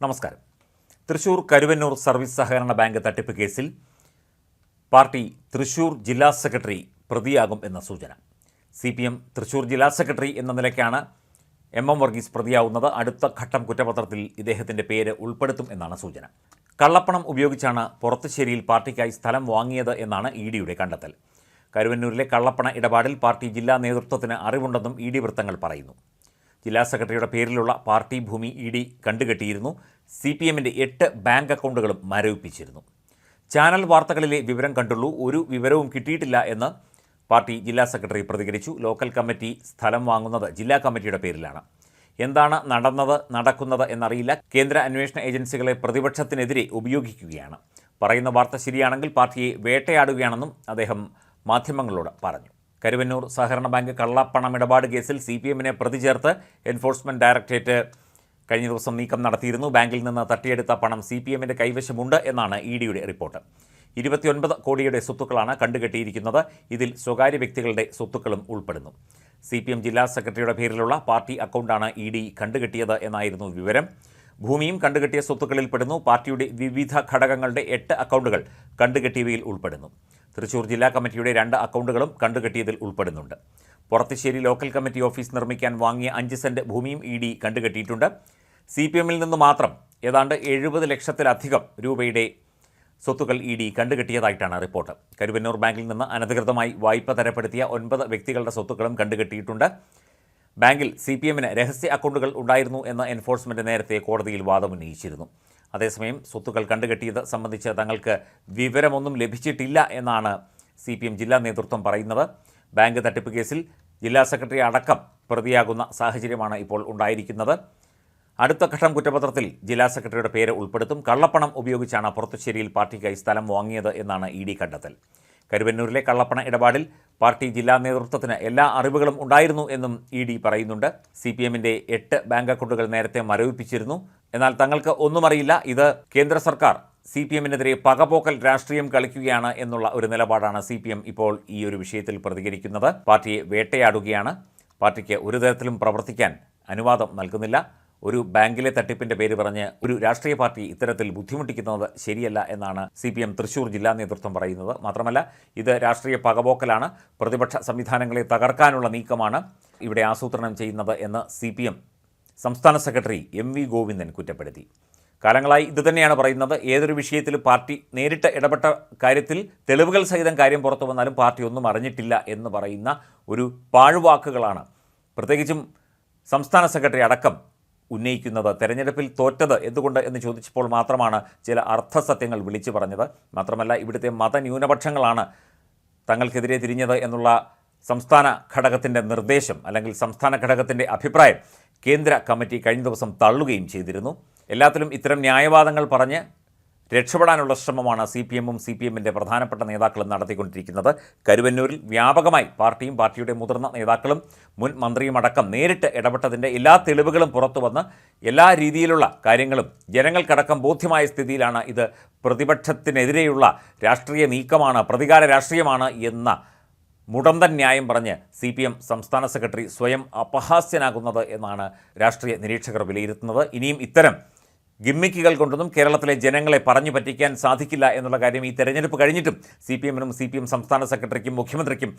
നമസ്കാരം. തൃശൂർ കരുവന്നൂർ സർവീസ് സഹകരണ ബാങ്ക് തട്ടിപ്പ് കേസിൽ പാർട്ടി തൃശൂർ ജില്ലാ സെക്രട്ടറി പ്രതിയാകും എന്ന സൂചന. CPM തൃശൂർ ജില്ലാ സെക്രട്ടറി എന്ന നിലയ്ക്കാണ് MM വർഗീസ് പ്രതിയാവുന്നത്. അടുത്ത ഘട്ടം കുറ്റപത്രത്തിൽ ഇദ്ദേഹത്തിൻ്റെ പേര് ഉൾപ്പെടുത്തും എന്നാണ് സൂചന. കള്ളപ്പണം ഉപയോഗിച്ചാണ് പൊറത്തുശ്ശേരിയിൽ പാർട്ടിക്കായി സ്ഥലം വാങ്ങിയത് എന്നാണ് EDയുടെ കണ്ടെത്തൽ. കരുവന്നൂരിലെ കള്ളപ്പണ ഇടപാടിൽ പാർട്ടി ജില്ലാ നേതൃത്വത്തിന് അറിവുണ്ടെന്നും ED വൃത്തങ്ങൾ പറയുന്നു. ജില്ലാ സെക്രട്ടറിയുടെ പേരിലുള്ള പാർട്ടി ഭൂമി ED കണ്ടുകെട്ടിയിരുന്നു. CPMൻ്റെ 8 ബാങ്ക് അക്കൗണ്ടുകളും മരവിപ്പിച്ചിരുന്നു. ചാനൽ വാർത്തകളിലെ വിവരം കണ്ടുള്ളൂ, ഒരു വിവരവും കിട്ടിയിട്ടില്ല എന്ന് പാർട്ടി ജില്ലാ സെക്രട്ടറി പ്രതികരിച്ചു. ലോക്കൽ കമ്മിറ്റി സ്ഥലം വാങ്ങുന്നത് ജില്ലാ കമ്മിറ്റിയുടെ പേരിലാണ്. എന്താണ് നടക്കുന്നത് എന്നറിയില്ല. കേന്ദ്ര അന്വേഷണ ഏജൻസികളെ പ്രതിപക്ഷത്തിനെതിരെ ഉപയോഗിക്കുകയാണ്. പറയുന്ന വാർത്ത ശരിയാണെങ്കിൽ പാർട്ടിയെ വേട്ടയാടുകയാണെന്നും അദ്ദേഹം മാധ്യമങ്ങളോട് പറഞ്ഞു. കരുവന്നൂർ സഹകരണ ബാങ്ക് കള്ളപ്പണമിടപാട് കേസിൽ CPMനെ പ്രതി ചേർത്ത് എൻഫോഴ്സ്മെൻറ്റ് ഡയറക്ടറേറ്റ് കഴിഞ്ഞ ദിവസം നീക്കം നടത്തിയിരുന്നു. ബാങ്കിൽ നിന്ന് തട്ടിയെടുത്ത പണം CPMൻ്റെ കൈവശമുണ്ട് എന്നാണ് EDയുടെ റിപ്പോർട്ട്. 29 കോടിയുടെ സ്വത്തുക്കളാണ് കണ്ടുകെട്ടിയിരിക്കുന്നത്. ഇതിൽ സ്വകാര്യ വ്യക്തികളുടെ സ്വത്തുക്കളും ഉൾപ്പെടുന്നു. CPM ജില്ലാ സെക്രട്ടറിയുടെ പേരിലുള്ള പാർട്ടി അക്കൗണ്ടാണ് ED കണ്ടുകെട്ടിയത് എന്നായിരുന്നു വിവരം. ഭൂമിയും കണ്ടുകെട്ടിയ സ്വത്തുക്കളിൽ പെടുന്നു. പാർട്ടിയുടെ വിവിധ ഘടകങ്ങളുടെ 8 അക്കൗണ്ടുകൾ കണ്ടുകെട്ടിയവയിൽ ഉൾപ്പെടുന്നു. തൃശൂർ ജില്ലാ കമ്മിറ്റിയുടെ 2 അക്കൗണ്ടുകളും കണ്ടുകെട്ടിയതിൽ ഉൾപ്പെടുന്നുണ്ട്. പൊറത്തുശ്ശേരി ലോക്കൽ കമ്മിറ്റി ഓഫീസ് നിർമ്മിക്കാൻ വാങ്ങിയ 5 സെൻറ്റ് ഭൂമിയും ED കണ്ടുകെട്ടിയിട്ടുണ്ട്. CPMൽ നിന്ന് മാത്രം ഏതാണ്ട് 70 ലക്ഷത്തിലധികം രൂപയുടെ സ്വത്തുക്കൾ ED കണ്ടുകെട്ടിയതായിട്ടാണ് റിപ്പോർട്ട്. കരുവന്നൂർ ബാങ്കിൽ നിന്ന് അനധികൃതമായി വായ്പ തരപ്പെടുത്തിയ 9 വ്യക്തികളുടെ സ്വത്തുക്കളും കണ്ടുകെട്ടിയിട്ടുണ്ട്. ബാങ്കിൽ CPMന് രഹസ്യ അക്കൗണ്ടുകൾ ഉണ്ടായിരുന്നു എന്ന് എൻഫോഴ്സ്മെൻറ്റ് നേരത്തെ കോടതിയിൽ വാദമുന്നയിച്ചിരുന്നു. അതേസമയം സ്വത്തുക്കൾ കണ്ടുകെട്ടിയത് സംബന്ധിച്ച് തങ്ങൾക്ക് വിവരമൊന്നും ലഭിച്ചിട്ടില്ല എന്നാണ് CPM ജില്ലാ നേതൃത്വം പറയുന്നത്. ബാങ്ക് തട്ടിപ്പ് കേസിൽ ജില്ലാ സെക്രട്ടറി അടക്കം പ്രതിയാകുന്ന സാഹചര്യമാണ് ഇപ്പോൾ ഉണ്ടായിരിക്കുന്നത്. അടുത്ത ഘട്ടം കുറ്റപത്രത്തിൽ ജില്ലാ സെക്രട്ടറിയുടെ പേര് ഉൾപ്പെടുത്തും. കള്ളപ്പണം ഉപയോഗിച്ചാണ് പൊറത്തുശ്ശേരിയിൽ പാർട്ടിക്കായി സ്ഥലം വാങ്ങിയത് എന്നാണ് ED കണ്ടെത്തൽ. കരുവന്നൂരിലെ കള്ളപ്പണ ഇടപാടിൽ പാർട്ടി ജില്ലാ നേതൃത്വത്തിന് എല്ലാ അറിവുകളും ഉണ്ടായിരുന്നു എന്നും ED പറയുന്നുണ്ട്. CPMൻ്റെ 8 ബാങ്ക് അക്കൗണ്ടുകൾ നേരത്തെ മരവിപ്പിച്ചിരുന്നു. എന്നാൽ തങ്ങൾക്ക് ഒന്നും അറിയില്ല, ഇത് കേന്ദ്ര സർക്കാർ CPMനെതിരെ പകപോക്കൽ രാഷ്ട്രീയം കളിക്കുകയാണ് എന്നുള്ള ഒരു നിലപാടാണ് CPM ഇപ്പോൾ ഈ ഒരു വിഷയത്തിൽ പ്രതികരിക്കുന്നത്. പാർട്ടിയെ വേട്ടയാടുകയാണ്, പാർട്ടിക്ക് ഒരു തരത്തിലും പ്രവർത്തിക്കാൻ അനുവാദം നൽകുന്നില്ല. ഒരു ബാങ്കിലെ തട്ടിപ്പിൻ്റെ പേര് പറഞ്ഞ് ഒരു രാഷ്ട്രീയ പാർട്ടി ഇത്തരത്തിൽ ബുദ്ധിമുട്ടിക്കുന്നത് ശരിയല്ല എന്നാണ് CPM തൃശൂർ ജില്ലാ നേതൃത്വം പറയുന്നത്. മാത്രമല്ല, ഇത് രാഷ്ട്രീയ പകപോക്കലാണ്, പ്രതിപക്ഷ സംവിധാനങ്ങളെ തകർക്കാനുള്ള നീക്കമാണ് ഇവിടെ ആസൂത്രണം ചെയ്യുന്നത് എന്ന് CPM സംസ്ഥാന സെക്രട്ടറി MV ഗോവിന്ദൻ കുറ്റപ്പെടുത്തി. കാലങ്ങളായി ഇതുതന്നെയാണ് പറയുന്നത്. ഏതൊരു വിഷയത്തിലും പാർട്ടി നേരിട്ട് ഇടപെട്ട കാര്യത്തിൽ തെളിവുകൾ സഹിതം കാര്യം പുറത്തു വന്നാലും പാർട്ടി ഒന്നും അറിഞ്ഞിട്ടില്ല എന്ന് പറയുന്ന ഒരു പാഴ്വാക്കുകളാണ് പ്രത്യേകിച്ചും സംസ്ഥാന സെക്രട്ടറി അടക്കം ഉന്നയിക്കുന്നത്. തെരഞ്ഞെടുപ്പിൽ തോറ്റത് എന്തുകൊണ്ട് എന്ന് ചോദിച്ചപ്പോൾ മാത്രമാണ് ചില അർത്ഥസത്യങ്ങൾ വിളിച്ചു പറഞ്ഞത്. മാത്രമല്ല, ഇവിടുത്തെ മതന്യൂനപക്ഷങ്ങളാണ് തങ്ങൾക്കെതിരെ തിരിഞ്ഞത് എന്നുള്ള സംസ്ഥാന ഘടകത്തിൻ്റെ നിർദ്ദേശം അല്ലെങ്കിൽ സംസ്ഥാന ഘടകത്തിൻ്റെ അഭിപ്രായം കേന്ദ്ര കമ്മിറ്റി കഴിഞ്ഞ ദിവസം തള്ളുകയും ചെയ്തിരുന്നു. എല്ലാത്തിലും ഇത്തരം ന്യായവാദങ്ങൾ പറഞ്ഞ് രക്ഷപ്പെടാനുള്ള ശ്രമമാണ് CPMും CPMൻ്റെ പ്രധാനപ്പെട്ട നേതാക്കളും നടത്തിക്കൊണ്ടിരിക്കുന്നത്. കരുവന്നൂരിൽ വ്യാപകമായി പാർട്ടിയും പാർട്ടിയുടെ മുതിർന്ന നേതാക്കളും മുൻ മന്ത്രിയും അടക്കം നേരിട്ട് ഇടപെട്ടതിൻ്റെ എല്ലാ തെളിവുകളും പുറത്തു വന്ന് എല്ലാ രീതിയിലുള്ള കാര്യങ്ങളും ജനങ്ങൾക്കടക്കം ബോധ്യമായ സ്ഥിതിയിലാണ് ഇത് പ്രതിപക്ഷത്തിനെതിരെയുള്ള രാഷ്ട്രീയ നീക്കമാണ്, പ്രതികാര രാഷ്ട്രീയമാണ് എന്ന മുടന്തൻ ന്യായം പറഞ്ഞ് CPM സംസ്ഥാന സെക്രട്ടറി സ്വയം അപഹാസ്യനാകുന്നത് എന്നാണ് രാഷ്ട്രീയ നിരീക്ഷകർ വിലയിരുത്തുന്നത്. ഇനിയും ഇത്തരം ഗിമ്മിക്കുകൾ കൊണ്ടൊന്നും കേരളത്തിലെ ജനങ്ങളെ പറഞ്ഞു പറ്റിക്കാൻ സാധിക്കില്ല എന്നുള്ള കാര്യം ഈ തെരഞ്ഞെടുപ്പ് കഴിഞ്ഞിട്ടും CPMനും CPM സംസ്ഥാന സെക്രട്ടറിക്കും മുഖ്യമന്ത്രിക്കും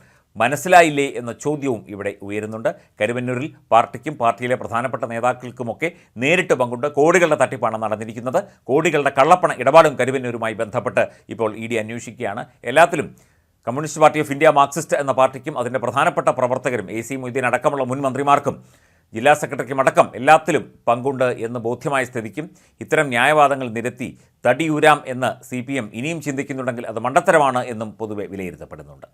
മനസ്സിലായില്ലേ എന്ന ചോദ്യവും ഇവിടെ ഉയരുന്നുണ്ട്. കരുവന്നൂരിൽ പാർട്ടിക്കും പാർട്ടിയിലെ പ്രധാനപ്പെട്ട നേതാക്കൾക്കുമൊക്കെ നേരിട്ട് പങ്കുണ്ട്. കോടികളുടെ തട്ടിപ്പാണ് നടന്നിരിക്കുന്നത്. കോടികളുടെ കള്ളപ്പണ ഇടപാടും കരുവന്നൂരുമായി ബന്ധപ്പെട്ട് ഇപ്പോൾ ED അന്വേഷിക്കുകയാണ്. എല്ലാത്തിലും communist party of India Marxist എന്ന പാർട്ടിക്കും അതിൻ്റെ പ്രധാനപ്പെട്ട പ്രവർത്തകരും AC മൊയ്തീൻ അടക്കമുള്ള മുൻ മന്ത്രിമാർക്കും ജില്ലാ സെക്രട്ടറിക്കും അടക്കം എല്ലാത്തിലും പങ്കുണ്ട് എന്ന് ബോധ്യമായ സ്ഥിതിക്കും ഇത്തരം ന്യായവാദങ്ങൾ നിരത്തി തടിയൂരാം എന്ന് CPM ഇനിയും ചിന്തിക്കുന്നുണ്ടെങ്കിൽ അത് മണ്ടത്തരമാണ് എന്നും പൊതുവെ വിലയിരുത്തപ്പെടുന്നുണ്ട്.